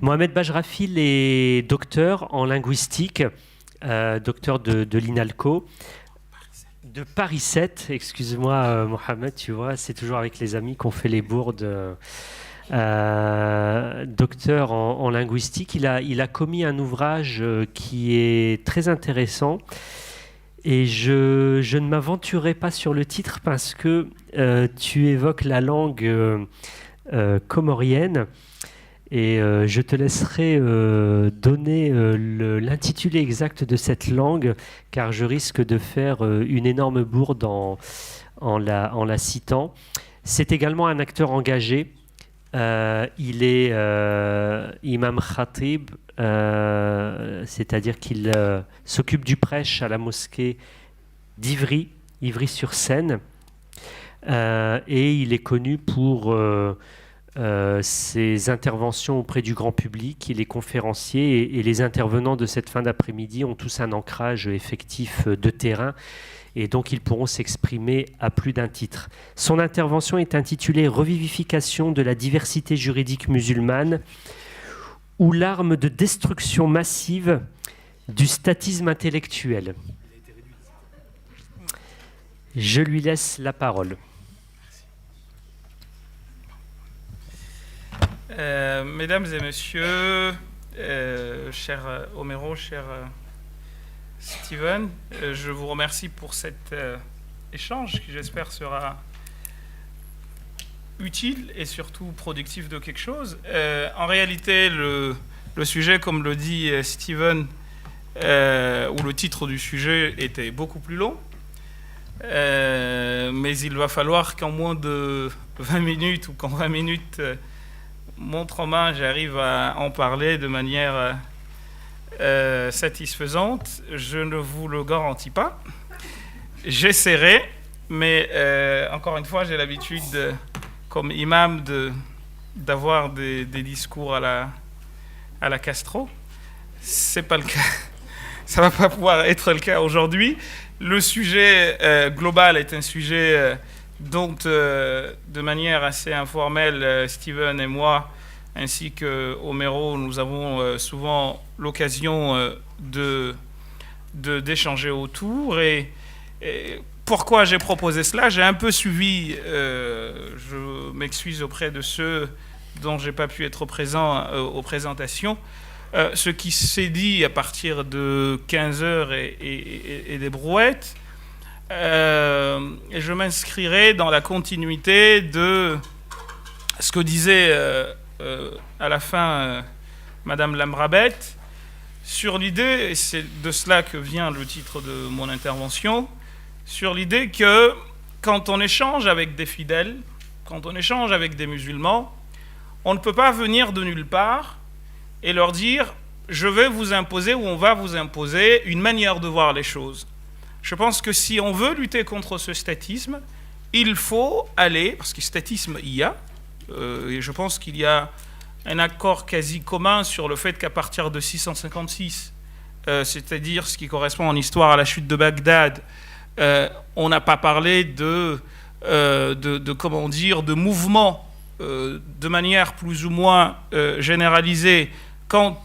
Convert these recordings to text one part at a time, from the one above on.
Mohamed Bajrafil est docteur en linguistique, docteur de l'INALCO, de Paris 7, excuse-moi Mohamed, tu vois, c'est toujours avec les amis qu'on fait les bourdes. Docteur en linguistique, il a commis un ouvrage qui est très intéressant et je ne m'aventurerai pas sur le titre parce que tu évoques la langue comorienne. Et je te laisserai donner l'intitulé exact de cette langue, car je risque de faire une énorme bourde en la citant. C'est également un acteur engagé. Il est imam khatib, c'est-à-dire qu'il s'occupe du prêche à la mosquée d'Ivry, Ivry-sur-Seine. Et il est connu pour... ses interventions auprès du grand public, et les conférenciers et les intervenants de cette fin d'après-midi ont tous un ancrage effectif de terrain et donc ils pourront s'exprimer à plus d'un titre. Son intervention est intitulée « Revivification de la diversité juridique musulmane ou l'arme de destruction massive du statisme intellectuel ». Je lui laisse la parole. Mesdames et messieurs, cher Homero, cher Steven, je vous remercie pour cet échange qui j'espère sera utile et surtout productif de quelque chose. En réalité, le sujet, comme le dit Steven, ou le titre du sujet était beaucoup plus long, mais il va falloir qu'en moins de 20 minutes ou qu'en 20 minutes... montre en main, j'arrive à en parler de manière satisfaisante. Je ne vous le garantis pas. J'essaierai, mais encore une fois, j'ai l'habitude, comme imam, d'avoir des discours à la Castro. C'est pas le cas. Ça va pas pouvoir être le cas aujourd'hui. Le sujet global est un sujet... dont, de manière assez informelle, Steven et moi, ainsi que Homero, nous avons souvent l'occasion d'échanger autour. Et pourquoi j'ai proposé cela? J'ai un peu suivi, je m'excuse auprès de ceux dont je n'ai pas pu être présent aux présentations, ce qui s'est dit à partir de 15h et des brouettes. Et je m'inscrirai dans la continuité de ce que disait à la fin Madame Lamrabet sur l'idée, et c'est de cela que vient le titre de mon intervention, sur l'idée que quand on échange avec des fidèles, quand on échange avec des musulmans, on ne peut pas venir de nulle part et leur dire « je vais vous imposer » ou « on va vous imposer » une manière de voir les choses. Je pense que si on veut lutter contre ce statisme, il faut aller, parce que statisme il y a, et je pense qu'il y a un accord quasi commun sur le fait qu'à partir de 656, c'est-à-dire ce qui correspond en histoire à la chute de Bagdad, on n'a pas parlé de comment dire, de mouvement de manière plus ou moins généralisée quant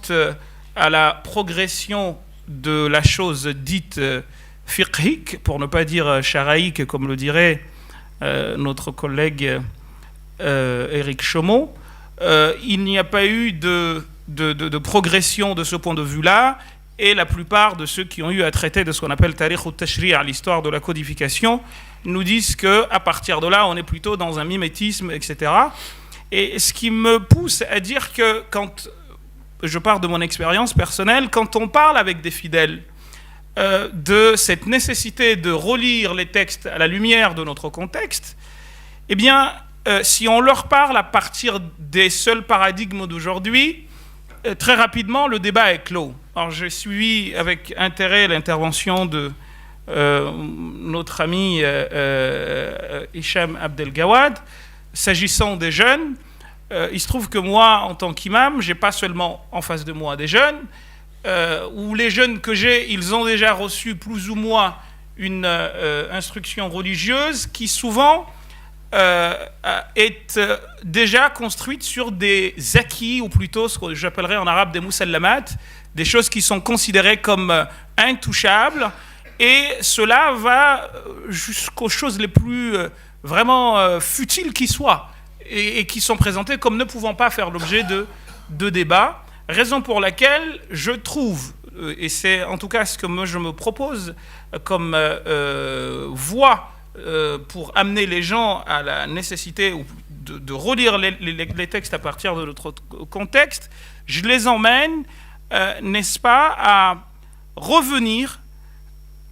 à la progression de la chose dite fiqhique, pour ne pas dire charaïque, comme le dirait notre collègue Éric Chaumont. Il n'y a pas eu de progression de ce point de vue-là, et la plupart de ceux qui ont eu à traiter de ce qu'on appelle tarikh ou tashri', l'histoire de la codification, nous disent qu'à partir de là, on est plutôt dans un mimétisme, etc. Et ce qui me pousse à dire que, quand je pars de mon expérience personnelle, quand on parle avec des fidèles, de cette nécessité de relire les textes à la lumière de notre contexte, eh bien, si on leur parle à partir des seuls paradigmes d'aujourd'hui, très rapidement, le débat est clos. Alors, j'ai suivi avec intérêt l'intervention de notre ami Hicham Abdelgawad. S'agissant des jeunes, il se trouve que moi, en tant qu'imam, j'ai pas seulement en face de moi des jeunes, où les jeunes que j'ai, ils ont déjà reçu plus ou moins une instruction religieuse qui souvent est déjà construite sur des acquis, ou plutôt ce que j'appellerais en arabe des musallamat, des choses qui sont considérées comme intouchables, et cela va jusqu'aux choses les plus vraiment futiles qui soient, et qui sont présentées comme ne pouvant pas faire l'objet de débats, raison pour laquelle je trouve, et c'est en tout cas ce que moi je me propose comme voie pour amener les gens à la nécessité de relire les textes à partir de notre contexte, je les emmène, n'est-ce pas, à revenir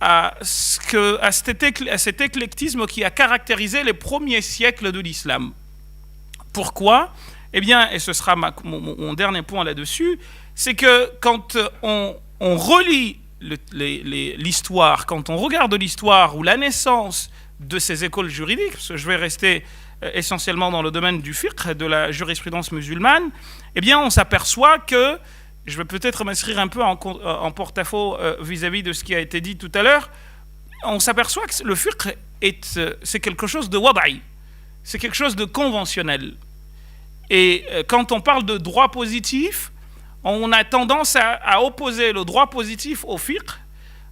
à cet éclectisme qui a caractérisé les premiers siècles de l'islam. Pourquoi ? Eh bien, et ce sera mon dernier point là-dessus, c'est que quand on relit l'histoire, quand on regarde l'histoire ou la naissance de ces écoles juridiques, parce que je vais rester essentiellement dans le domaine du fiqh, de la jurisprudence musulmane, eh bien on s'aperçoit que, je vais peut-être m'inscrire un peu en porte-à-faux vis-à-vis de ce qui a été dit tout à l'heure, on s'aperçoit que le fiqh c'est quelque chose de wada'i, c'est quelque chose de conventionnel. Et quand on parle de droit positif, on a tendance à opposer le droit positif au fiqh,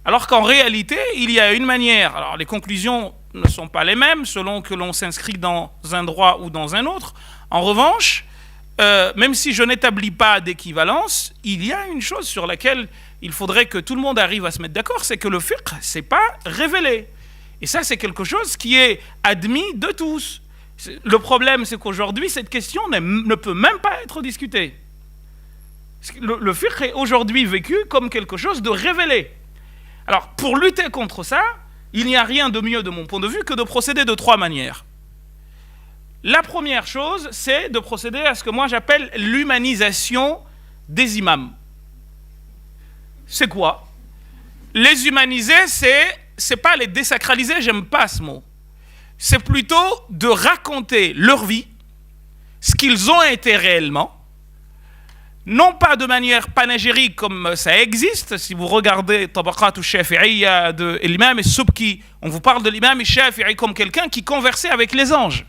alors qu'en réalité, il y a une manière. Alors les conclusions ne sont pas les mêmes selon que l'on s'inscrit dans un droit ou dans un autre. En revanche, même si je n'établis pas d'équivalence, il y a une chose sur laquelle il faudrait que tout le monde arrive à se mettre d'accord, c'est que le fiqh, c'est pas révélé. Et ça, c'est quelque chose qui est admis de tous. Le problème, c'est qu'aujourd'hui, cette question ne peut même pas être discutée. Le fiqh est aujourd'hui vécu comme quelque chose de révélé. Alors, pour lutter contre ça, il n'y a rien de mieux de mon point de vue que de procéder de trois manières. La première chose, c'est de procéder à ce que moi j'appelle l'humanisation des imams. C'est quoi ? Les humaniser, c'est pas les désacraliser, j'aime pas ce mot. C'est plutôt de raconter leur vie, ce qu'ils ont été réellement, non pas de manière panégyrique comme ça existe. Si vous regardez Tabaqat al-Shafi'iyya de l'imam al-Subki, on vous parle de l'imam al-Shafi'i comme quelqu'un qui conversait avec les anges.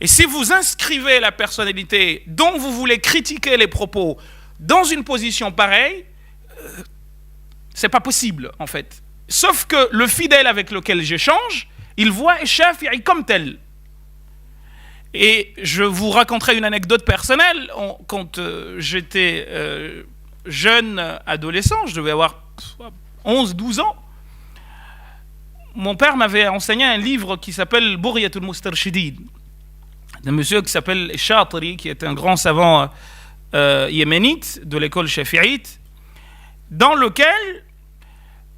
Et si vous inscrivez la personnalité dont vous voulez critiquer les propos dans une position pareille, c'est pas possible en fait. Sauf que le fidèle avec lequel j'échange, il voit al-Shafi'i comme tel. Et je vous raconterai une anecdote personnelle. Quand j'étais jeune adolescent, je devais avoir 11-12 ans, mon père m'avait enseigné un livre qui s'appelle Bouryatul Mustarshidin, d'un monsieur qui s'appelle Shatri, qui est un grand savant yéménite de l'école shafi'ite, dans lequel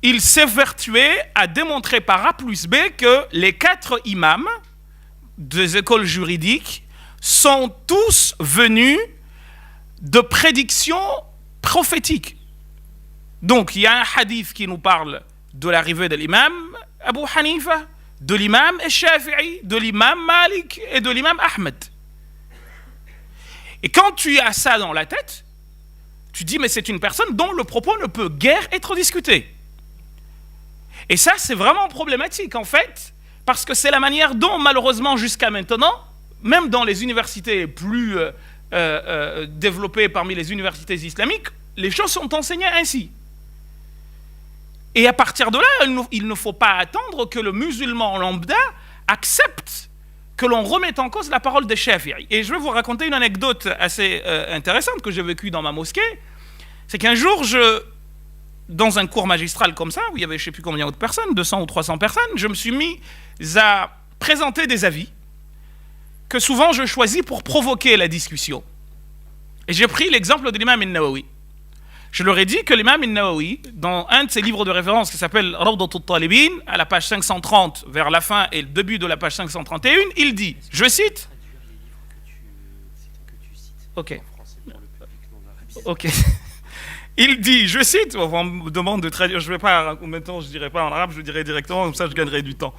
il s'évertuait à démontrer par A plus B que les 4 imams des écoles juridiques sont tous venus de prédictions prophétiques. Donc il y a un hadith qui nous parle de l'arrivée de l'imam Abu Hanifa, de l'imam Shafi'i, de l'imam Malik et de l'imam Ahmed. Et quand tu as ça dans la tête, tu dis mais c'est une personne dont le propos ne peut guère être discuté. Et ça c'est vraiment problématique en fait, parce que c'est la manière dont, malheureusement, jusqu'à maintenant, même dans les universités plus développées parmi les universités islamiques, les choses sont enseignées ainsi. Et à partir de là, il ne faut pas attendre que le musulman lambda accepte que l'on remette en cause la parole des Shafi'i. Et je vais vous raconter une anecdote assez intéressante que j'ai vécue dans ma mosquée. C'est qu'un jour, dans un cours magistral comme ça, où il y avait je ne sais plus combien de personnes, 200 ou 300 personnes, je me suis mis à présenter des avis que souvent je choisis pour provoquer la discussion. Et j'ai pris l'exemple de l'imam al-Nawawi. Je leur ai dit que l'imam al-Nawawi, dans un de ses livres de référence qui s'appelle Rawdatul Talibin, à la page 530, vers la fin et le début de la page 531, il dit, je cite... Ok. Ok. Il dit, je cite, on me demande de traduire, je ne vais pas, maintenant je ne dirai pas en arabe, je le dirai directement, comme ça je gagnerai du temps.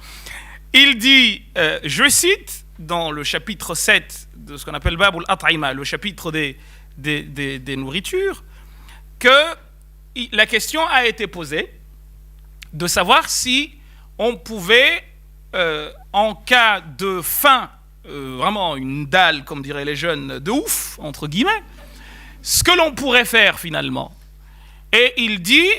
Il dit, je cite, dans le chapitre 7 de ce qu'on appelle Babul At'ima, le chapitre des nourritures, que la question a été posée de savoir si on pouvait en cas de faim, vraiment une dalle, comme diraient les jeunes, de ouf, entre guillemets, ce que l'on pourrait faire finalement. Et il dit,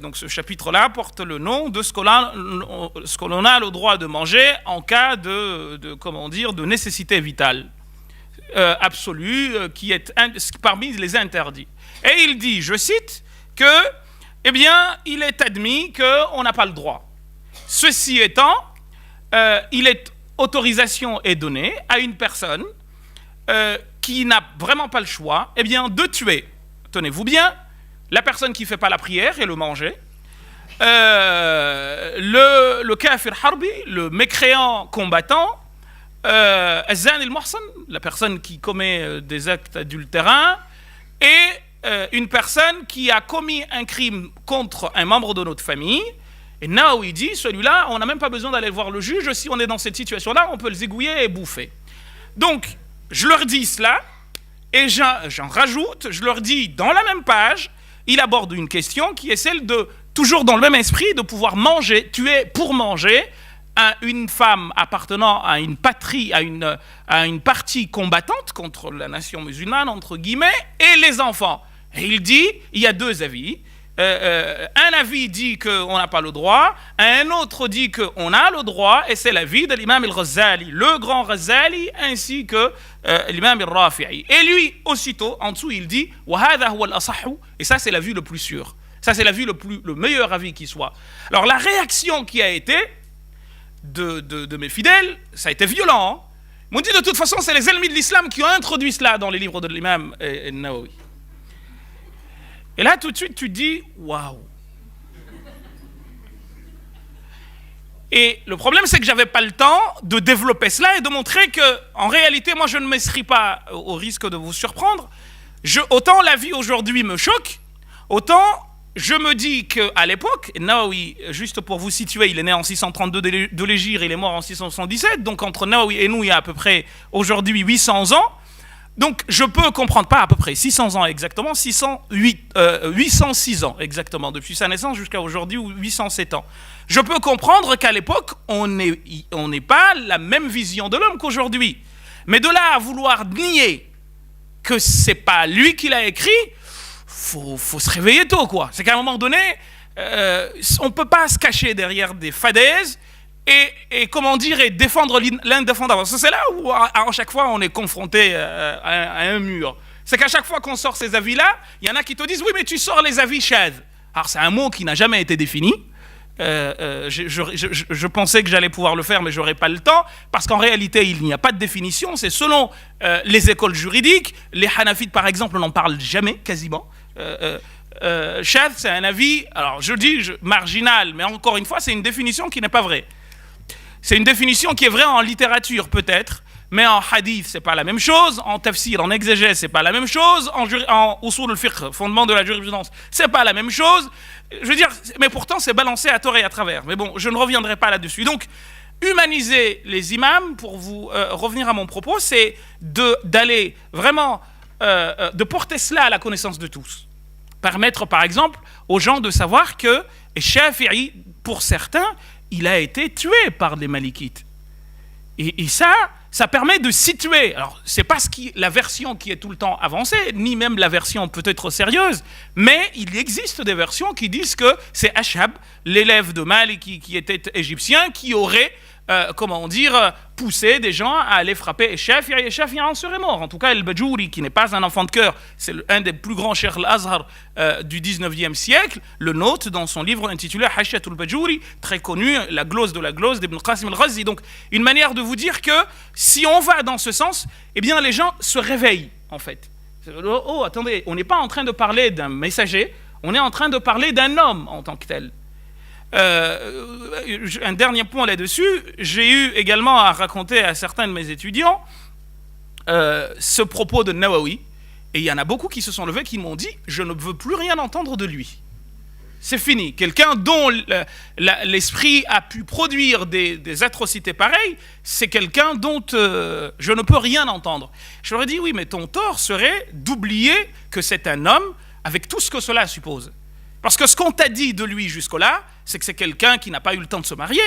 donc ce chapitre-là porte le nom de ce que l'on a le droit de manger en cas de nécessité vitale absolue, qui est parmi les interdits. Et il dit, je cite, que, eh bien, il est admis qu'on n'a pas le droit. Ceci étant, autorisation est donnée à une personne qui n'a vraiment pas le choix, eh bien, de tuer, tenez-vous bien, la personne qui ne fait pas la prière et le manger, le kafir harbi, le mécréant combattant, Azan el-Muhsan, la personne qui commet des actes adultérins, et une personne qui a commis un crime contre un membre de notre famille. Et Nawawi dit, celui-là, on n'a même pas besoin d'aller voir le juge. Si on est dans cette situation-là, on peut le zigouiller et bouffer. Donc, je leur dis cela, et j'en rajoute, je leur dis, dans la même page, il aborde une question qui est celle de, toujours dans le même esprit, de pouvoir manger, tuer pour manger, une femme appartenant à une patrie, à une partie combattante contre la nation musulmane, entre guillemets, et les enfants. Et il dit, il y a deux avis. Un avis dit qu'on n'a pas le droit, un autre dit qu'on a le droit, et c'est l'avis de l'imam al-Ghazali, le grand Ghazali, ainsi que l'imam al-Rafi'i. Et lui, aussitôt, en dessous, il dit « وَهَذَا هُوَ الْأَصَحُّ » et ça, c'est la vue le plus sûr. Ça, c'est la vue le meilleur avis qui soit. Alors, la réaction qui a été de mes fidèles, ça a été violent. Ils m'ont dit de toute façon, c'est les ennemis de l'islam qui ont introduit cela dans les livres de l'imam Nawawi. Et là, tout de suite, tu te dis, waouh. Et le problème, c'est que j'avais pas le temps de développer cela et de montrer que, en réalité, moi, je ne m'inscris pas au risque de vous surprendre. Autant la vie aujourd'hui me choque, autant je me dis qu'à l'époque, Nawawi, juste pour vous situer, il est né en 632 de l'Hégire, il est mort en 677, donc entre Nawawi et nous, il y a à peu près aujourd'hui 800 ans. Donc je peux comprendre, pas à peu près, 600 ans exactement, 806 ans exactement, depuis sa naissance jusqu'à aujourd'hui, 807 ans. Je peux comprendre qu'à l'époque, on n'est pas la même vision de l'homme qu'aujourd'hui. Mais de là à vouloir nier que c'est pas lui qui l'a écrit, faut se réveiller tôt, quoi. C'est qu'à un moment donné, on peut pas se cacher derrière des fadaises et comment dire, et défendre l'indéfendable. C'est là où à chaque fois on est confronté à un mur. C'est qu'à chaque fois qu'on sort ces avis-là, il y en a qui te disent oui, mais tu sors les avis shadh. Alors c'est un mot qui n'a jamais été défini. Je pensais que j'allais pouvoir le faire, mais j'aurais pas le temps, parce qu'en réalité il n'y a pas de définition. C'est selon les écoles juridiques. Les hanafites par exemple n'en parlent jamais quasiment. Shadh, c'est un avis, alors je dis marginal, mais encore une fois c'est une définition qui n'est pas vraie. C'est une définition qui est vraie en littérature peut-être, mais en hadith c'est pas la même chose, en tafsir, en exégèse c'est pas la même chose, en usul al-fiqh, fondement de la jurisprudence, c'est pas la même chose. Je veux dire, mais pourtant c'est balancé à tort et à travers. Mais bon, je ne reviendrai pas là-dessus. Donc, humaniser les imams, pour vous revenir à mon propos, c'est d'aller vraiment, de porter cela à la connaissance de tous. Permettre par exemple aux gens de savoir que Shafi'i, pour certains, il a été tué par les Malikites. Et ça permet de situer. Alors, c'est pas la version qui est tout le temps avancée, ni même la version peut-être sérieuse, mais il existe des versions qui disent que c'est Ashhab, l'élève de Malik qui était égyptien, qui aurait poussé des gens à aller frapper Shafi'i, et Shafi'i en serait mort. En tout cas, El-Bajouri, qui n'est pas un enfant de cœur, c'est un des plus grands Cheikh al-Azhar du 19e siècle, le note dans son livre intitulé Hashiyatul Bajouri, très connu, la glose de la glose d'Ibn Qasim al-Ghazi. Donc, une manière de vous dire que si on va dans ce sens, eh bien, les gens se réveillent, en fait. Oh, attendez, on n'est pas en train de parler d'un messager, on est en train de parler d'un homme en tant que tel. Un dernier point là-dessus, j'ai eu également à raconter à certains de mes étudiants ce propos de Nawawi, et il y en a beaucoup qui se sont levés qui m'ont dit je ne veux plus rien entendre de lui, c'est fini. Quelqu'un dont l'esprit a pu produire des atrocités pareilles, c'est quelqu'un dont je ne peux rien entendre. Je leur ai dit oui, mais ton tort serait d'oublier que c'est un homme avec tout ce que cela suppose. Parce que ce qu'on t'a dit de lui jusque-là, c'est que c'est quelqu'un qui n'a pas eu le temps de se marier,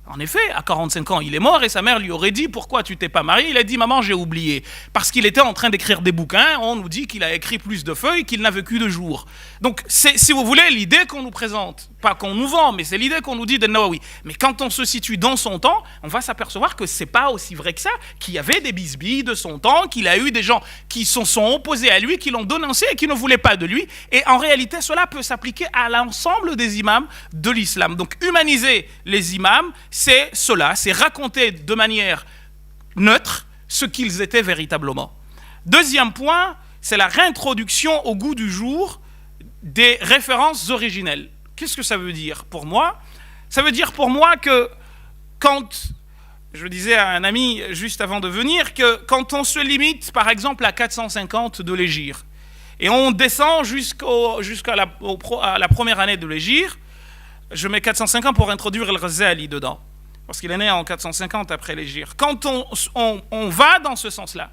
En effet, à 45 ans, il est mort et sa mère lui aurait dit « Pourquoi tu t'es pas marié ?» Il a dit « Maman, j'ai oublié. » Parce qu'il était en train d'écrire des bouquins, on nous dit qu'il a écrit plus de feuilles qu'il n'a vécu de jours. Donc, c'est, si vous voulez, l'idée qu'on nous présente, pas qu'on nous vend, mais c'est l'idée qu'on nous dit de Nawawi. Mais quand on se situe dans son temps, on va s'apercevoir que c'est pas aussi vrai que ça, qu'il y avait des bisbilles de son temps, qu'il a eu des gens qui se sont opposés à lui, qui l'ont dénoncé et qui ne voulaient pas de lui. Et en réalité, cela peut s'appliquer à l'ensemble des imams de l'islam. Donc, humaniser les imams, c'est cela, c'est raconter de manière neutre ce qu'ils étaient véritablement. Deuxième point, c'est la réintroduction au goût du jour des références originelles. Qu'est-ce que ça veut dire pour moi? Ça veut dire pour moi que quand, je disais à un ami juste avant de venir, que quand on se limite par exemple à 450 de l'hégire, et on descend jusqu'à la première année de l'hégire, je mets 450 pour introduire El Ghazali dedans, parce qu'il est né en 450 après l'hégire. Quand on va dans ce sens-là,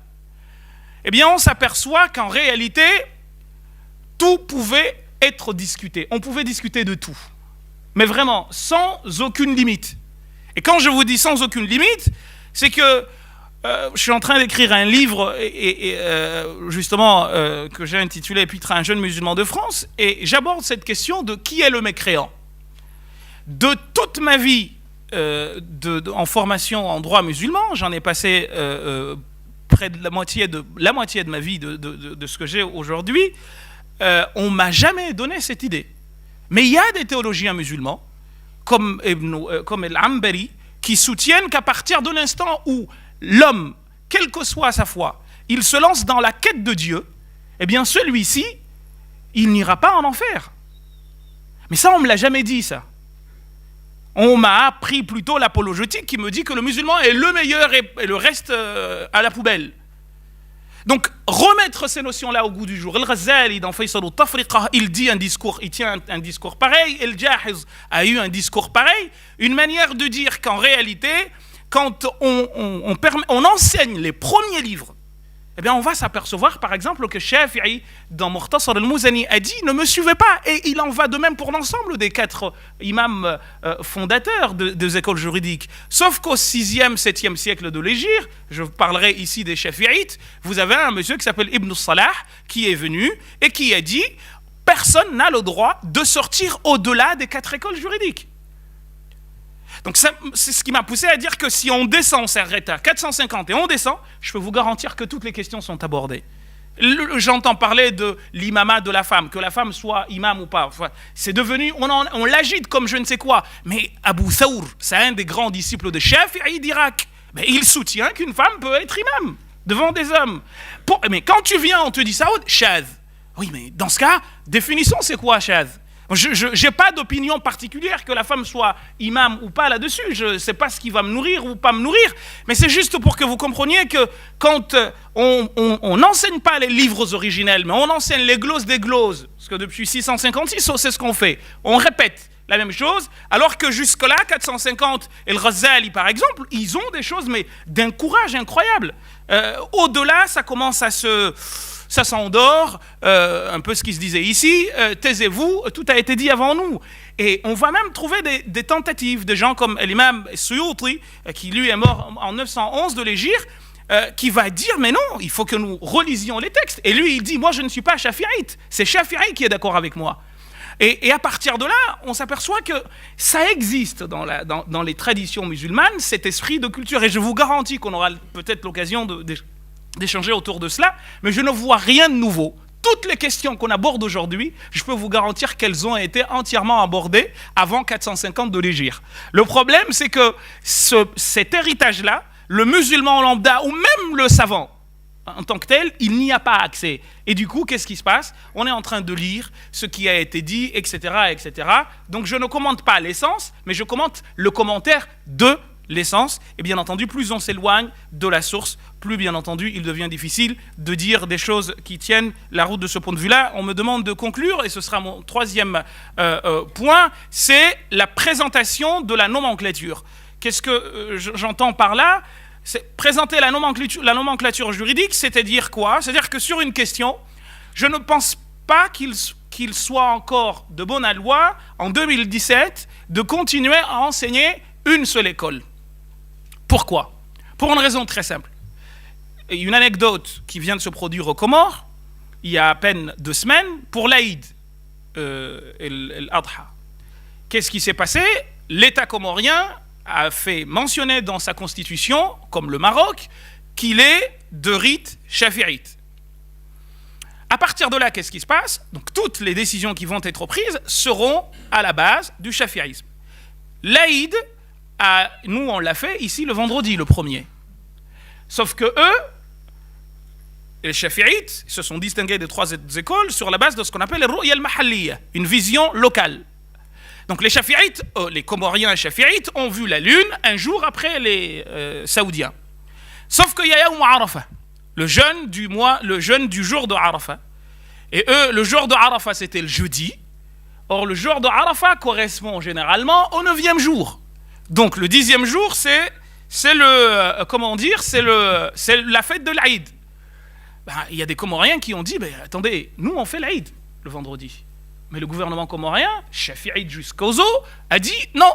eh bien on s'aperçoit qu'en réalité, tout pouvait être discuté. On pouvait discuter de tout. Mais vraiment, sans aucune limite. Et quand je vous dis sans aucune limite, c'est que je suis en train d'écrire un livre, justement, que j'ai intitulé « Épître à un jeune musulman de France », et j'aborde cette question de qui est le mécréant. De toute ma vie en formation en droit musulman, j'en ai passé près de la moitié de ma vie de ce que j'ai aujourd'hui, on ne m'a jamais donné cette idée. Mais il y a des théologiens musulmans, comme Al-Ambari, qui soutiennent qu'à partir de l'instant où l'homme, quelle que soit sa foi, il se lance dans la quête de Dieu, eh bien celui-ci, il n'ira pas en enfer. Mais ça, on ne me l'a jamais dit, ça. On m'a appris plutôt l'apologétique qui me dit que le musulman est le meilleur et le reste à la poubelle. Donc, remettre ces notions-là au goût du jour. Al-Ghazali, dans Faysal al-Tafriqa, il tient un discours pareil. El-Jahiz a eu un discours pareil. Une manière de dire qu'en réalité, quand on enseigne les premiers livres, eh bien, on va s'apercevoir, par exemple, que Shafi'i, dans Mukhtasar al-Muzani, a dit « Ne me suivez pas ». Et il en va de même pour l'ensemble des 4 imams fondateurs des écoles juridiques. Sauf qu'au 6e, 7e siècle de l'Hégire, je parlerai ici des Shafi'ites, vous avez un monsieur qui s'appelle Ibn Salah, qui est venu et qui a dit « Personne n'a le droit de sortir au-delà des 4 écoles juridiques ». Donc c'est ce qui m'a poussé à dire que si on descend, on s'arrête à 450 et on descend, je peux vous garantir que toutes les questions sont abordées. J'entends parler de l'imama de la femme, que la femme soit imam ou pas. Enfin, c'est devenu, on l'agite comme je ne sais quoi. Mais Abu Thawr, c'est un des grands disciples de Shafi'i d'Irak. Mais il soutient qu'une femme peut être imam devant des hommes. Mais quand tu viens, on te dit ça, shadh. Oui, mais dans ce cas, définissons c'est quoi shadh. Je n'ai pas d'opinion particulière que la femme soit imam ou pas là-dessus. Je ne sais pas ce qui va me nourrir ou pas me nourrir. Mais c'est juste pour que vous compreniez que quand on n'enseigne pas les livres originels, mais on enseigne les glosses des glosses, parce que depuis 656, c'est ce qu'on fait. On répète la même chose, alors que jusque-là, 450 et le Ghazali, par exemple, ils ont des choses, mais d'un courage incroyable. Au-delà, ça commence ça s'endort, un peu ce qui se disait ici, taisez-vous, tout a été dit avant nous. Et on va même trouver des tentatives de gens comme l'imam Suyuti, qui lui est mort en 911 de l'Hégire, qui va dire, mais non, il faut que nous relisions les textes. Et lui, il dit, moi je ne suis pas chafi'ite, c'est Shafi'i qui est d'accord avec moi. Et à partir de là, on s'aperçoit que ça existe dans les traditions musulmanes, cet esprit de culture. Et je vous garantis qu'on aura peut-être l'occasion d'échanger autour de cela, mais je ne vois rien de nouveau. Toutes les questions qu'on aborde aujourd'hui, je peux vous garantir qu'elles ont été entièrement abordées avant 450 de l'Hégire. Le problème, c'est que cet héritage-là, le musulman lambda ou même le savant, en tant que tel, il n'y a pas accès. Et du coup, qu'est-ce qui se passe? On est en train de lire ce qui a été dit, etc., etc. Donc je ne commente pas l'essence, mais je commente le commentaire de l'essence. Et bien entendu, plus on s'éloigne de la source, plus bien entendu, il devient difficile de dire des choses qui tiennent la route de ce point de vue-là. On me demande de conclure, et ce sera mon troisième point, c'est la présentation de la nomenclature. Qu'est-ce que j'entends par là? C'est présenter la nomenclature juridique, c'est-à-dire quoi? C'est-à-dire que sur une question, je ne pense pas qu'il soit encore de bonne loi, en 2017, de continuer à enseigner une seule école. Pourquoi? Pour une raison très simple. Une anecdote qui vient de se produire aux Comores, il y a à peine 2 semaines, pour l'Aïd, l'Adha. Qu'est-ce qui s'est passé? L'État comorien a fait mentionner dans sa constitution, comme le Maroc, qu'il est de rite chafi'ite. À partir de là, qu'est-ce qui se passe? Donc toutes les décisions qui vont être prises seront à la base du chafi'isme. L'Aïd, nous on l'a fait ici le vendredi, le 1er. Sauf que eux, les chafi'ites, se sont distingués des 3 écoles sur la base de ce qu'on appelle le ru'ya al-mahalliya, une vision locale. Donc les chafi'ites, les Comoriens chafi'ites ont vu la lune un jour après les Saoudiens. Sauf qu'il y a Yawm Arafah, le jeûne du jour de Arafah. Et eux, le jour de Arafah, c'était le jeudi. Or, le jour de Arafah correspond généralement au 9e jour. Donc le 10e jour, c'est la fête de l'Aïd. Il y a des Comoriens qui ont dit, attendez, nous on fait l'Aïd le vendredi. Mais le gouvernement comorien, chafi'ite jusqu'aux os, a dit non,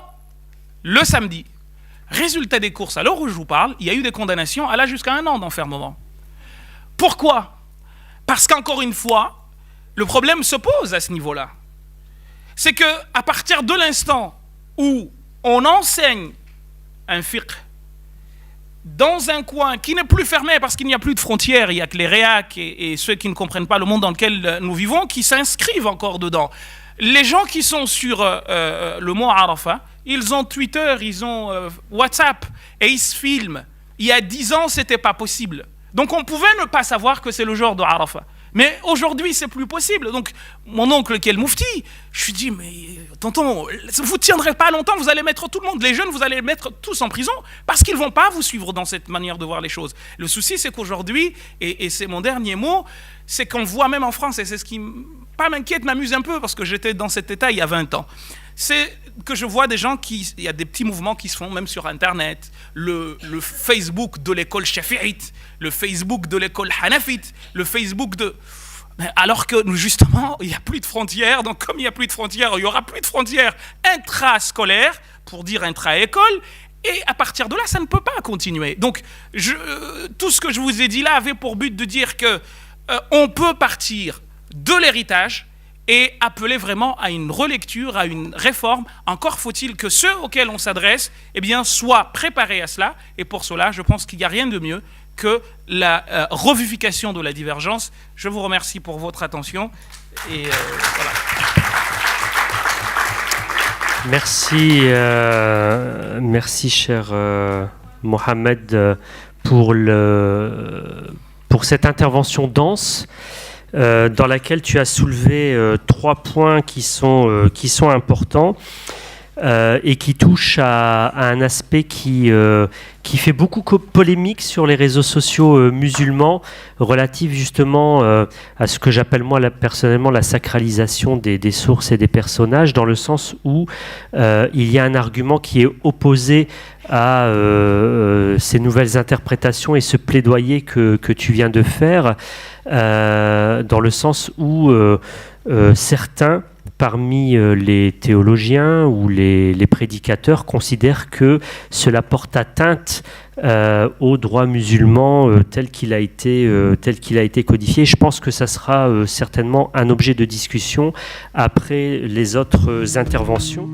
le samedi. Résultat des courses, à l'heure où je vous parle, il y a eu des condamnations allant jusqu'à 1 an d'enfermement. Pourquoi? Parce qu'encore une fois, le problème se pose à ce niveau-là. C'est qu'à partir de l'instant où on enseigne un fiqh dans un coin qui n'est plus fermé parce qu'il n'y a plus de frontières, il n'y a que les réacs et ceux qui ne comprennent pas le monde dans lequel nous vivons qui s'inscrivent encore dedans. Les gens qui sont sur le mont Arafah, ils ont Twitter, ils ont WhatsApp et ils se filment. Il y a 10 ans, ce n'était pas possible. Donc on pouvait ne pas savoir que c'est le jour de Arafah. Mais aujourd'hui, c'est plus possible. Donc, mon oncle qui est le moufti, je lui dis, mais tonton, vous ne tiendrez pas longtemps, vous allez mettre tout le monde, les jeunes, vous allez les mettre tous en prison, parce qu'ils ne vont pas vous suivre dans cette manière de voir les choses. Le souci, c'est qu'aujourd'hui, et c'est mon dernier mot, c'est qu'on voit même en France, et c'est ce qui pas m'inquiète, m'amuse un peu, parce que j'étais dans cet état il y a 20 ans, c'est que je vois des gens il y a des petits mouvements qui se font même sur Internet, le Facebook de l'école chafi'ite, le Facebook de l'école hanafite, le Facebook de... Alors que justement, il n'y a plus de frontières, donc comme il n'y a plus de frontières, il n'y aura plus de frontières intrascolaires, pour dire intra-école, et à partir de là, ça ne peut pas continuer. Donc, tout ce que je vous ai dit là avait pour but de dire que on peut partir de l'héritage et appeler vraiment à une relecture, à une réforme. Encore faut-il que ceux auxquels on s'adresse soient préparés à cela. Et pour cela, je pense qu'il n'y a rien de mieux que la revivification de la divergence. Je vous remercie pour votre attention. Et voilà. Merci cher Mohamed, pour cette intervention dense. Dans laquelle tu as soulevé 3 points qui sont importants et qui touchent à un aspect qui fait beaucoup polémique sur les réseaux sociaux musulmans, relatif justement à ce que j'appelle moi personnellement la sacralisation des sources et des personnages, dans le sens où il y a un argument qui est opposé à ces nouvelles interprétations et ce plaidoyer que tu viens de faire, dans le sens où certains parmi les théologiens ou les prédicateurs considèrent que cela porte atteinte au droit musulman tel qu'il a été codifié. Je pense que ça sera certainement un objet de discussion après les autres interventions.